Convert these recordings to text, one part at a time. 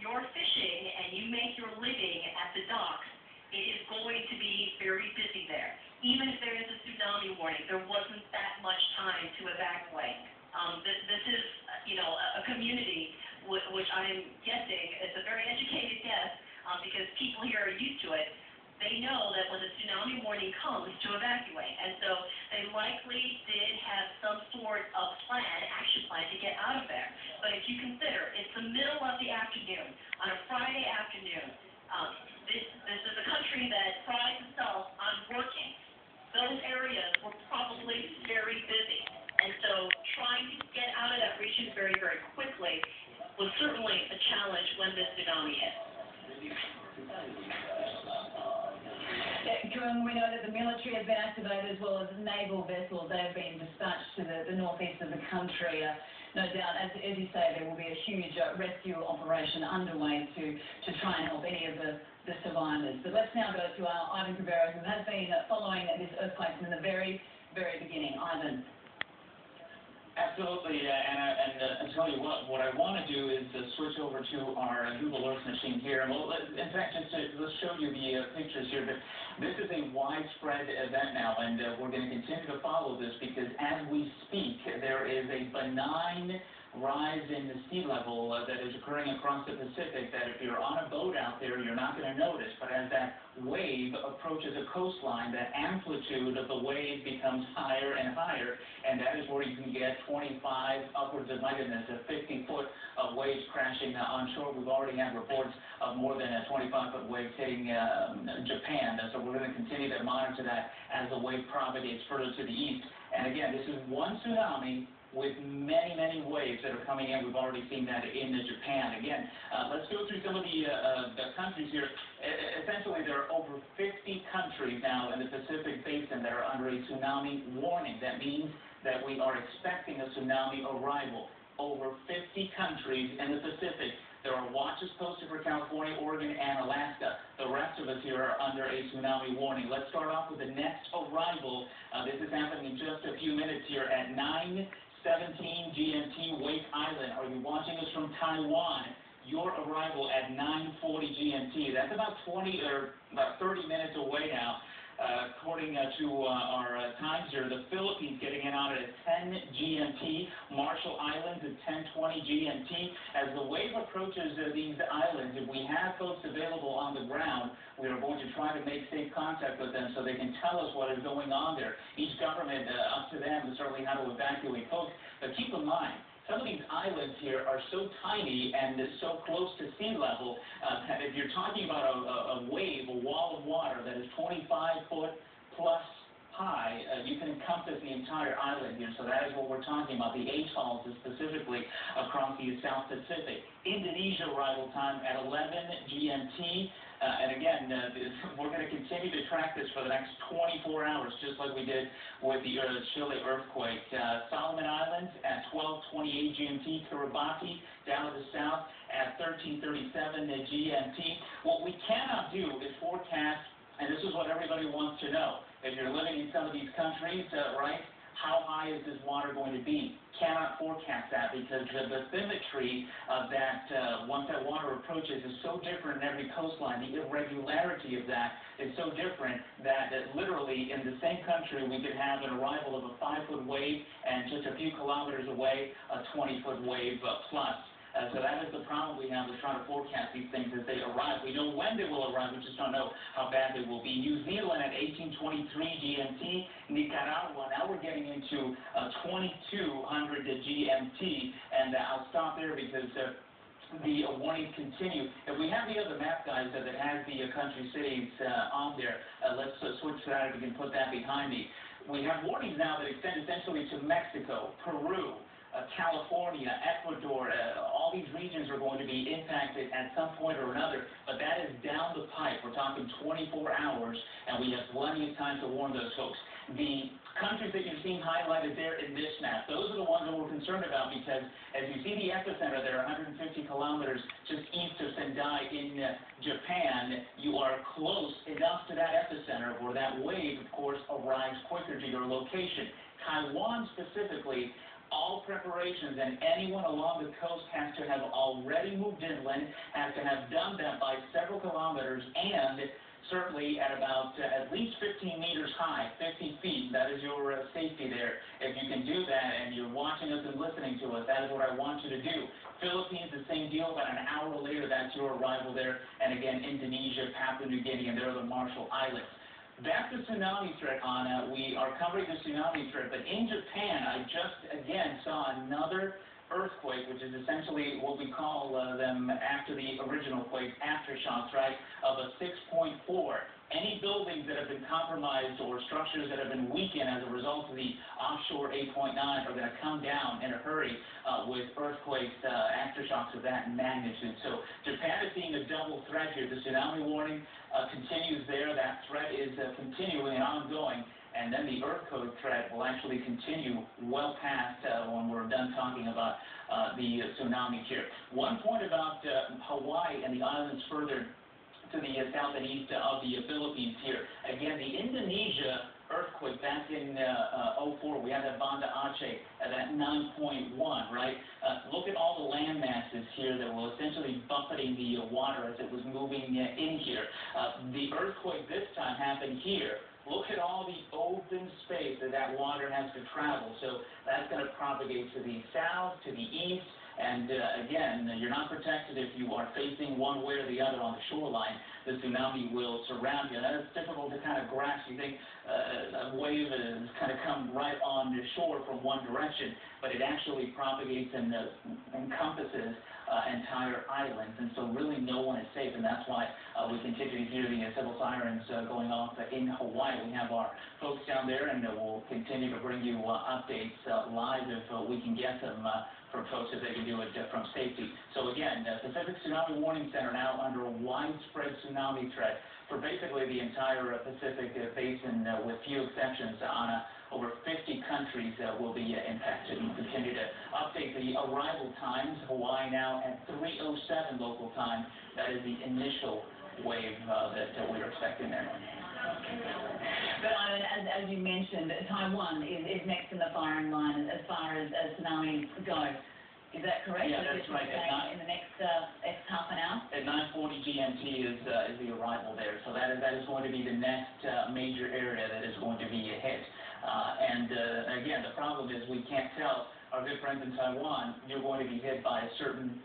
you're fishing and you make your living at the docks, it is going to be very busy there. Even if there is a tsunami warning, there wasn't that much time to evacuate. This is, a community which I'm guessing is a very educated guess because people here are used to it. They know that when the tsunami warning comes to evacuate, and so they likely did have some sort of action plan to get out of there. But if you consider it's the middle of the afternoon on a Friday afternoon, this is a country that prides itself on working. Those areas were probably very busy, and so trying to get out of that region very, very quickly was certainly a challenge when this tsunami hit. We know that the military has been activated as well as naval vessels. They have been dispatched to the northeast of the country. No doubt, as you say, there will be a huge rescue operation underway to try and help any of the survivors. But let's now go to our Ivan Cabrera, who has been following this earthquake from the very, very beginning. Ivan. Absolutely, Anna, and tell you what I want to do is switch over to our Google Earth machine here. And in fact, let's show you the pictures here. But this is a widespread event now, and we're going to continue to follow this because as we speak, there is a benign rise in the sea level that is occurring across the Pacific that if you're on a boat out there, you're not going to notice. But as that wave approaches a coastline, that amplitude of the wave becomes higher and higher, and that is where you can get 25, upwards of, my goodness, a 50-foot of waves crashing on shore. We've already had reports of more than a 25-foot wave hitting Japan, so we're going to continue to monitor that as the wave propagates further to the east. And again, this is one tsunami with many, many waves that are coming in. We've already seen that in Japan. Again, let's go through some of the countries here. Essentially, there are over 50 countries now in the Pacific Basin that are under a tsunami warning. That means that we are expecting a tsunami arrival. Over 50 countries in the Pacific. There are watches posted for California, Oregon, and Alaska. The rest of us here are under a tsunami warning. Let's start off with the next arrival. This is happening in just a few minutes here at 9:17 GMT, Wake Island. Are you watching us from Taiwan? Your arrival at 9:40 GMT. That's about 20 or about 30 minutes away now. According to our times here, the Philippines getting in on it at 10 GMT, Marshall Islands at 10:20 GMT. As the wave approaches these islands, if we have folks available on the ground, we are going to try to make safe contact with them so they can tell us what is going on there. Each government, up to them, is certainly how to evacuate folks. But keep in mind, some of these islands here are so tiny and so close to sea level that if you're talking about a wave, a wall of water that is 25 foot plus high, you can encompass the entire island here. So that is what we're talking about, the atolls specifically across the South Pacific. Indonesia arrival time at 11 GMT. And again, we're going to continue to track this for the next 24 hours, just like we did with the Chile earthquake. Solomon Islands at 12:28 GMT. Kiribati down to the south at 13:37 GMT. What we cannot do is forecast, and this is what everybody wants to know. If you're living in some of these countries, right, how high is this water going to be? Cannot forecast that because the bathymetry of that, once that water approaches, is so different in every coastline. The irregularity of that is so different that literally in the same country we could have an arrival of a 5-foot wave and just a few kilometers away a 20-foot wave plus. So that is the problem we have with trying to forecast these things as they arrive. We know when they will arrive, we just don't know how bad they will be. New Zealand at 18:23 GMT. Nicaragua, now we're getting into 2200 GMT. And I'll stop there because the warnings continue. If we have the other map, guys, that has the country cities on there, let's switch to that if we can put that behind me. We have warnings now that extend essentially to Mexico, Peru, California, Ecuador, all these regions are going to be impacted at some point or another, but that is down the pipe. We're talking 24 hours, and we have plenty of time to warn those folks. The countries that you're seeing highlighted there in this map, those are the ones that we're concerned about because as you see the epicenter there, 150 kilometers just east of Sendai in Japan, you are close enough to that epicenter where that wave, of course, arrives quicker to your location. Taiwan specifically, all preparations, and anyone along the coast has to have already moved inland, has to have done that by several kilometers, and certainly at about at least 15 meters high, 50 feet. That is your safety there. If you can do that and you're watching us and listening to us, that is what I want you to do. Philippines, the same deal. About an hour later, that's your arrival there. And again, Indonesia, Papua New Guinea, and they're the Marshall Islands. That's the tsunami threat, Anna. We are covering the tsunami threat, but in Japan, I just, again, saw another earthquake, which is essentially what we call them after the original quake, aftershocks, right, of a 6.4. Any buildings that have been compromised or structures that have been weakened as a result of the offshore 8.9 are going to come down in a hurry with earthquakes, aftershocks of that magnitude. So Japan is seeing a double threat here. The tsunami warning continues there. That threat is continuing and ongoing. And then the earthquake threat will actually continue well past when we're done talking about the tsunami here. One point about Hawaii and the islands further to the south and east of the Philippines here. Again, the Indonesia earthquake back in 04, we had that Banda Aceh at that 9.1, right? Look at all the land masses here that were essentially buffeting the water as it was moving in here. The earthquake this time happened here. Look at all the open space that water has to travel. So that's going to propagate to the south, to the east, and again, you're not protected if you are facing one way or the other on the shoreline. The tsunami will surround you. And it's difficult to kind of grasp. You think a wave is kind of come right on the shore from one direction, but it actually propagates and encompasses entire islands, and so really no one is safe, and that's why we continue to hear the civil sirens going off in Hawaii. We have our folks down there, and we'll continue to bring you updates live if we can get them from folks if they can do it from safety. So again, the Pacific Tsunami Warning Center now under a widespread tsunami threat for basically the entire Pacific basin with few exceptions. On over 50 countries will be impacted. We'll continue to update the arrival times. Hawaii now at 3:07 local time. That is the initial wave that we're expecting there. But as you mentioned, Taiwan is next in the firing line as far as tsunamis go. Is that correct? Yeah, that's right. In the next half an hour? At 9:40 GMT is the arrival there. So that is going to be the next major area that is going to be hit. And again, the problem is we can't tell our good friends in Taiwan, you're going to be hit by a certain,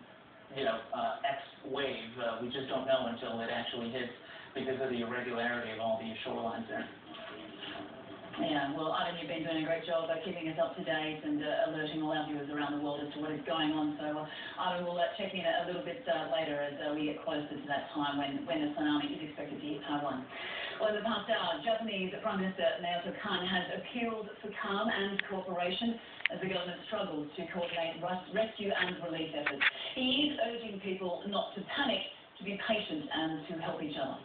X wave. We just don't know until it actually hits because of the irregularity of all the shorelines there. Yeah, well, Ivan, you've been doing a great job keeping us up to date and alerting all our viewers around the world as to what is going on. So, Ivan, we'll check in a little bit later as we get closer to that time when the tsunami is expected to hit Taiwan. Well, in the past hour, Japanese Prime Minister Naoto Kan has appealed for calm and cooperation as the government struggles to coordinate rescue and relief efforts. He is urging people not to panic, to be patient and to help each other.